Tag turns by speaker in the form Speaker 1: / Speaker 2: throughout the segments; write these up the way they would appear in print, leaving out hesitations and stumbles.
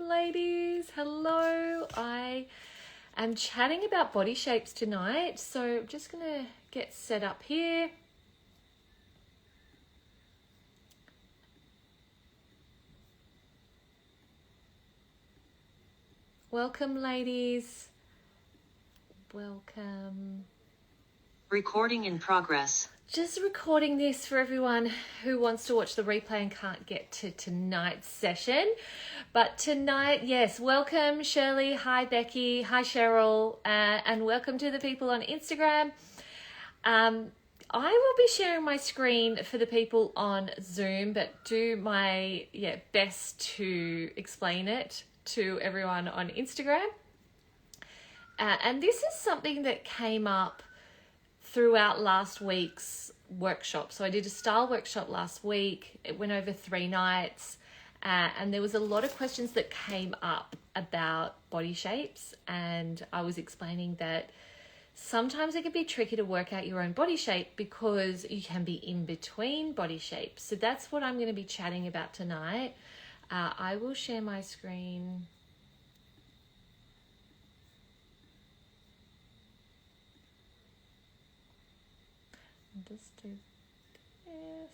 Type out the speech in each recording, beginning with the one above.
Speaker 1: ladies. Hello. I am chatting about body shapes tonight, so I'm just going to get set up here. Welcome, ladies. Welcome.
Speaker 2: Recording in progress.
Speaker 1: Just recording this for everyone who wants to watch the replay and can't get to tonight's session. But tonight, yes, welcome Shirley. Hi, Becky. Hi, Cheryl. And welcome to the people on Instagram. I will be sharing my screen for the people on Zoom, but do my best to explain it to everyone on Instagram. And this is something that came up throughout last week's workshop. So I did a style workshop last week. It went over 3 nights, and there was a lot of questions that came up about body shapes, and I was explaining that sometimes it can be tricky to work out your own body shape because you can be in between body shapes. So that's what I'm going to be chatting about tonight. I will share my screen. Just do this.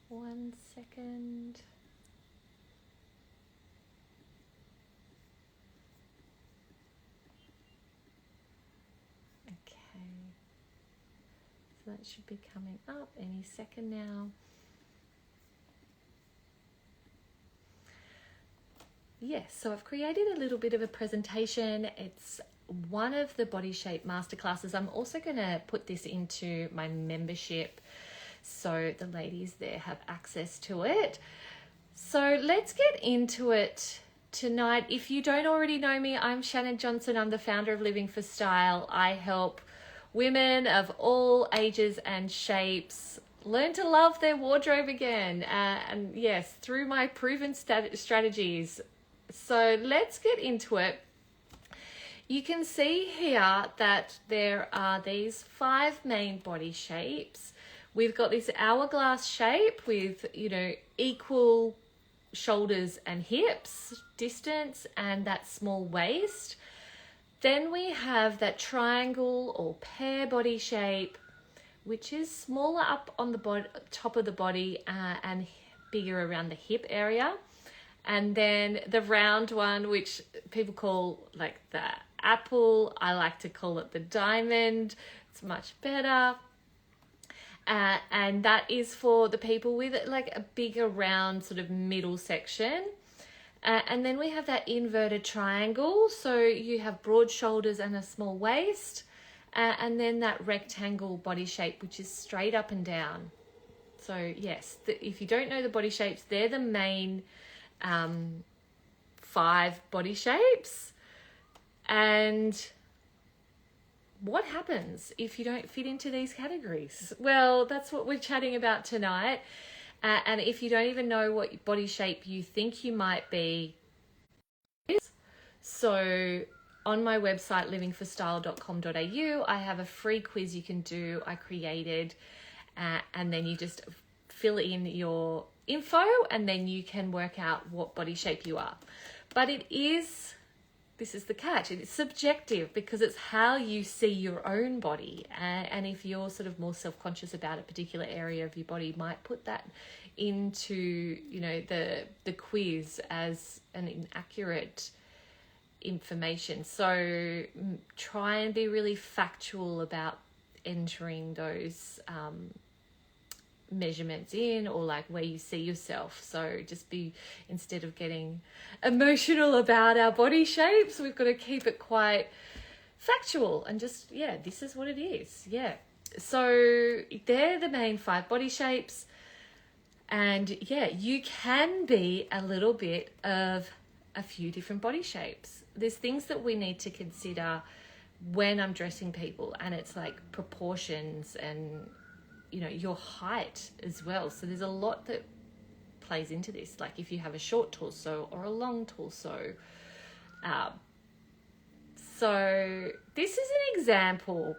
Speaker 1: One second. Okay. So that should be coming up any second now. Yes, so I've created a little bit of a presentation. It's one of the body shape masterclasses. I'm also going to put this into my membership so the ladies there have access to it. So let's get into it tonight. If you don't already know me, I'm Shannon Johnson. I'm the founder of Living for Style. I help women of all ages and shapes learn to love their wardrobe again. And yes, through my proven strategies. So let's get into it. You can see here that there are these 5 main body shapes. We've got this hourglass shape with, equal shoulders and hips distance and that small waist. Then we have that triangle or pear body shape, which is smaller up on the top of the body and bigger around the hip area. And then the round one, which people call like the apple. I like to call it the diamond. It's much better. And that is for the people with like a bigger round sort of middle section. And then we have that inverted triangle. So you have broad shoulders and a small waist. And then that rectangle body shape, which is straight up and down. So yes, if you don't know the body shapes, they're the main 5 body shapes. And what happens if you don't fit into these categories? Well, that's what we're chatting about tonight. And if you don't even know what body shape you think you might be, so on my website, livingforstyle.com.au, I have a free quiz you can do. I created, and then you just fill in your info and then you can work out what body shape you are. But this is the catch, it's subjective because it's how you see your own body. And if you're sort of more self-conscious about a particular area of your body, you might put that into, the quiz as an inaccurate information. So try and be really factual about entering those measurements in, or like where you see yourself. So just instead of getting emotional about our body shapes, we've got to keep it quite factual and just, this is what it is. So they're the main 5 body shapes. And you can be a little bit of a few different body shapes. There's things that we need to consider when I'm dressing people, and it's like proportions and your height as well. So there's a lot that plays into this, like if you have a short torso or a long torso. So this is an example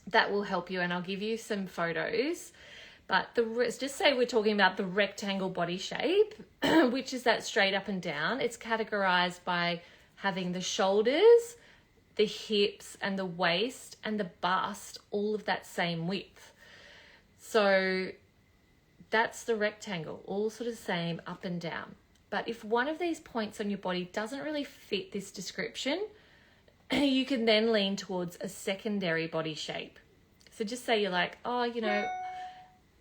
Speaker 1: that will help you, and I'll give you some photos. But just say we're talking about the rectangle body shape, which is that straight up and down. It's categorized by having the shoulders, the hips and the waist and the bust, all of that same width. So that's the rectangle, all sort of same up and down. But if one of these points on your body doesn't really fit this description, you can then lean towards a secondary body shape. So just say you're like, oh,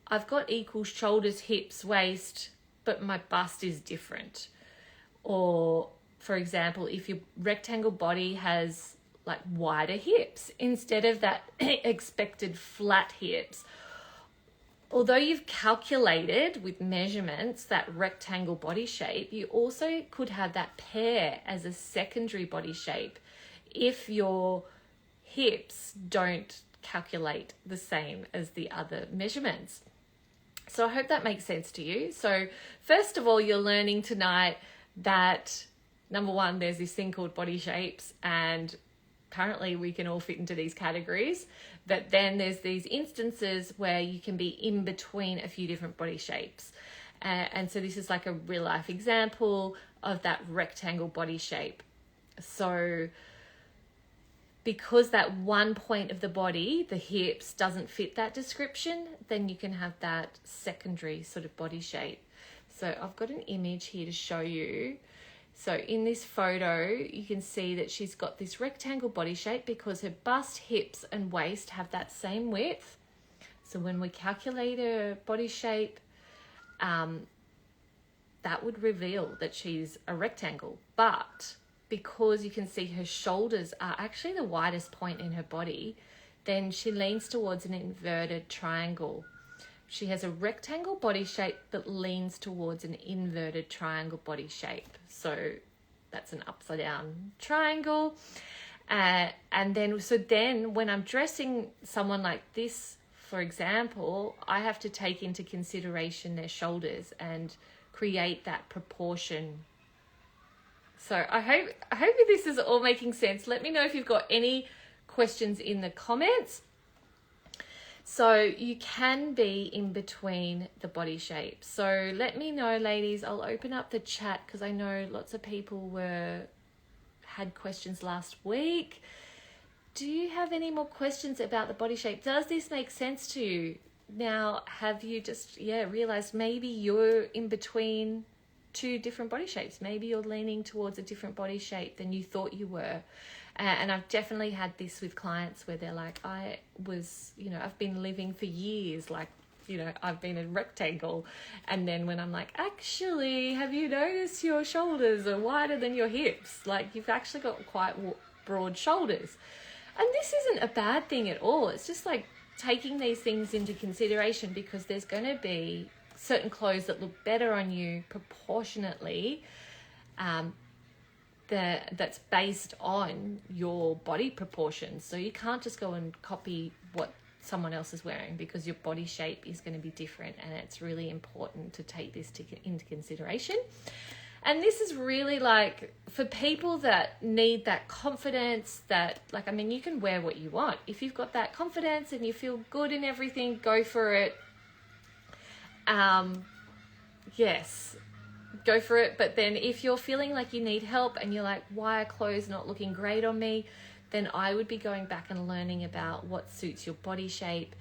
Speaker 1: I've got equal shoulders, hips, waist, but my bust is different. Or, for example, if your rectangle body has like wider hips instead of that expected flat hips, although you've calculated with measurements that rectangle body shape, you also could have that pear as a secondary body shape if your hips don't calculate the same as the other measurements. So I hope that makes sense to you. So first of all, you're learning tonight that number one, there's this thing called body shapes, and apparently we can all fit into these categories. But then there's these instances where you can be in between a few different body shapes. And so this is like a real life example of that rectangle body shape. So because that one point of the body, the hips, doesn't fit that description, then you can have that secondary sort of body shape. So I've got an image here to show you. So in this photo, you can see that she's got this rectangle body shape because her bust, hips and waist have that same width. So when we calculate her body shape, that would reveal that she's a rectangle. But because you can see her shoulders are actually the widest point in her body, then she leans towards an inverted triangle. She has a rectangle body shape that leans towards an inverted triangle body shape. So that's an upside down triangle. And then when I'm dressing someone like this, for example, I have to take into consideration their shoulders and create that proportion. So I hope this is all making sense. Let me know if you've got any questions in the comments. So you can be in between the body shapes. So let me know, ladies. I'll open up the chat because I know lots of people had questions last week. Do you have any more questions about the body shape? Does this make sense to you? Now, have you just realized maybe you're in between two different body shapes? Maybe you're leaning towards a different body shape than you thought you were. And I've definitely had this with clients where they're like, I've been living for years, I've been a rectangle. And then when I'm like, actually, have you noticed your shoulders are wider than your hips? Like, you've actually got quite broad shoulders. And this isn't a bad thing at all. It's just like taking these things into consideration, because there's going to be certain clothes that look better on you proportionately, that's based on your body proportions. So you can't just go and copy what someone else is wearing, because your body shape is going to be different, and it's really important to take this into consideration. And this is really like for people that need that confidence, that you can wear what you want. If you've got that confidence and you feel good in everything, go for it. Yes, go for it. But then if you're feeling like you need help and you're like, why are clothes not looking great on me? Then I would be going back and learning about what suits your body shape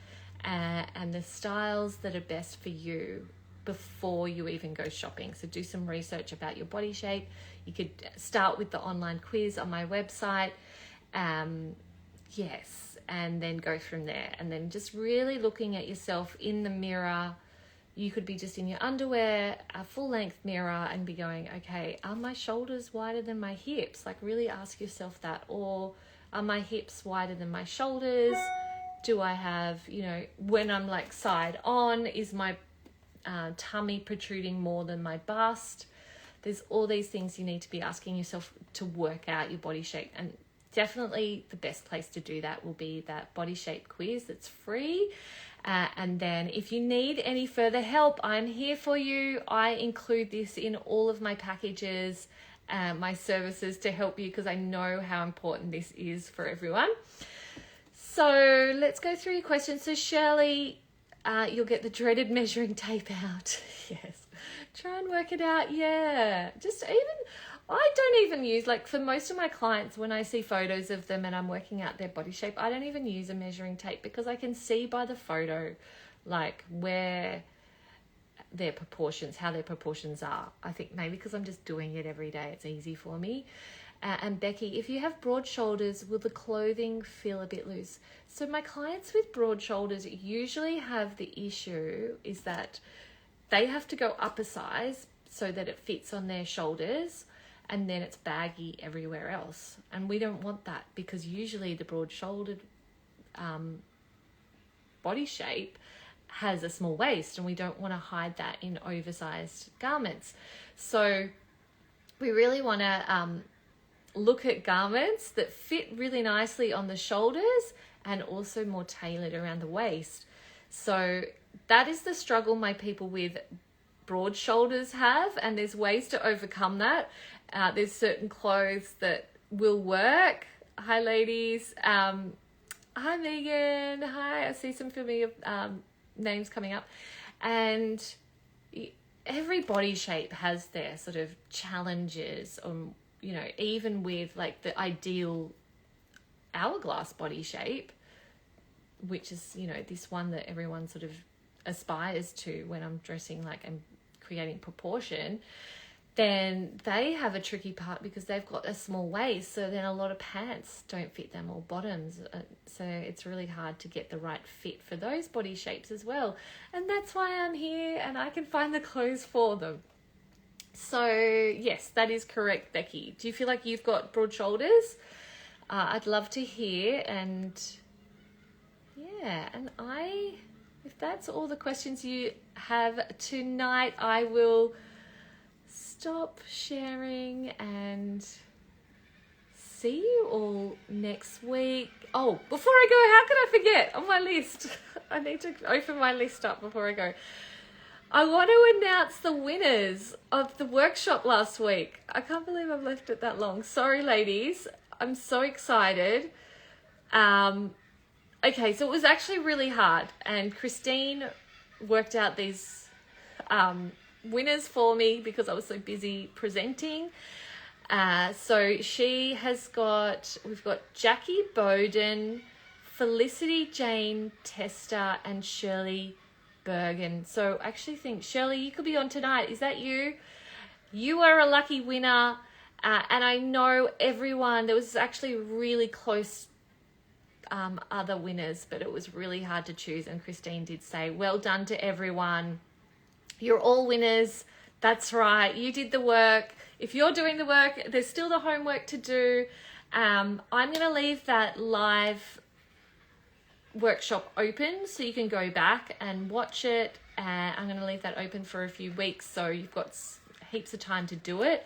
Speaker 1: and the styles that are best for you before you even go shopping. So do some research about your body shape. You could start with the online quiz on my website. Yes, and then go from there. And then just really looking at yourself in the mirror. You could be just in your underwear, a full length mirror, and be going, okay, are my shoulders wider than my hips? Like, really ask yourself that. Or are my hips wider than my shoulders? Do I have, when I'm like side on, is my tummy protruding more than my bust? There's all these things you need to be asking yourself to work out your body shape. And definitely the best place to do that will be that body shape quiz that's free. And then if you need any further help, I'm here for you. I include this in all of my packages, my services, to help you, because I know how important this is for everyone. So let's go through your questions. So Shirley, you'll get the dreaded measuring tape out. Yes. Try and work it out. Yeah. I don't even use, like for most of my clients, when I see photos of them and I'm working out their body shape, I don't even use a measuring tape because I can see by the photo, like where their proportions, how their proportions are. I think maybe because I'm just doing it every day, it's easy for me. And Becky, if you have broad shoulders, will the clothing feel a bit loose? So my clients with broad shoulders usually have the issue is that they have to go up a size so that it fits on their shoulders, and then it's baggy everywhere else. And we don't want that because usually the broad-shouldered body shape has a small waist, and we don't want to hide that in oversized garments. So we really want to look at garments that fit really nicely on the shoulders and also more tailored around the waist. So that is the struggle my people with broad shoulders have, and there's ways to overcome that. There's certain clothes that will work. Hi ladies. Hi Megan. Hi, I see some familiar names coming up. And every body shape has their sort of challenges, you know, even with like the ideal hourglass body shape, which is, you know, this one that everyone sort of aspires to when I'm dressing like I'm creating proportion, then they have a tricky part because they've got a small waist, so then a lot of pants don't fit them or bottoms, so it's really hard to get the right fit for those body shapes as well. And that's why I'm here and I can find the clothes for them. So yes, that is correct, Becky. Do you feel like you've got broad shoulders? I'd love to hear. And yeah, and if that's all the questions you have tonight, I will stop sharing and see you all next week. Oh, before I go, how can I forget on my list? I need to open my list up before I go. I want to announce the winners of the workshop last week. I can't believe I've left it that long. Sorry, ladies. I'm so excited. Okay, so it was actually really hard, and Christine worked out these winners for me because I was so busy presenting. So we've got Jackie Bowden, Felicity Jane Tester, and Shirley Bergen. So I actually think, Shirley, you could be on tonight. Is that you? You are a lucky winner. And I know everyone, there was actually really close other winners, but it was really hard to choose. And Christine did say, well done to everyone. You're all winners. That's right. You did the work. If you're doing the work, there's still the homework to do. I'm going to leave that live workshop open so you can go back and watch it. I'm going to leave that open for a few weeks, so you've got heaps of time to do it.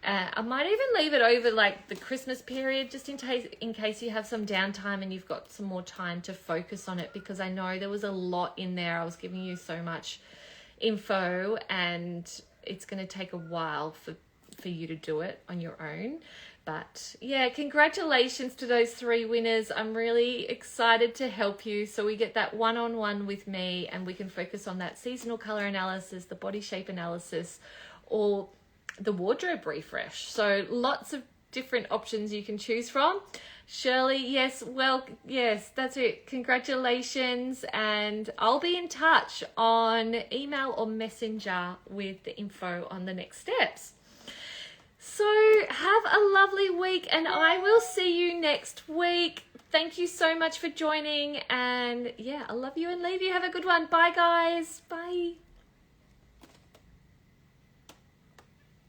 Speaker 1: I might even leave it over like the Christmas period, just in case you have some downtime and you've got some more time to focus on it, because I know there was a lot in there. I was giving you so much info and it's going to take a while for you to do it on your own. But yeah, congratulations to those 3 winners. I'm really excited to help you, so we get that one-on-one with me and we can focus on that seasonal color analysis, the body shape analysis, or the wardrobe refresh. So lots of different options you can choose from. Shirley, yes, that's it. Congratulations, and I'll be in touch on email or messenger with the info on the next steps. So have a lovely week, and I will see you next week. Thank you so much for joining, and yeah, I love you and leave you. Have a good one. Bye guys. Bye.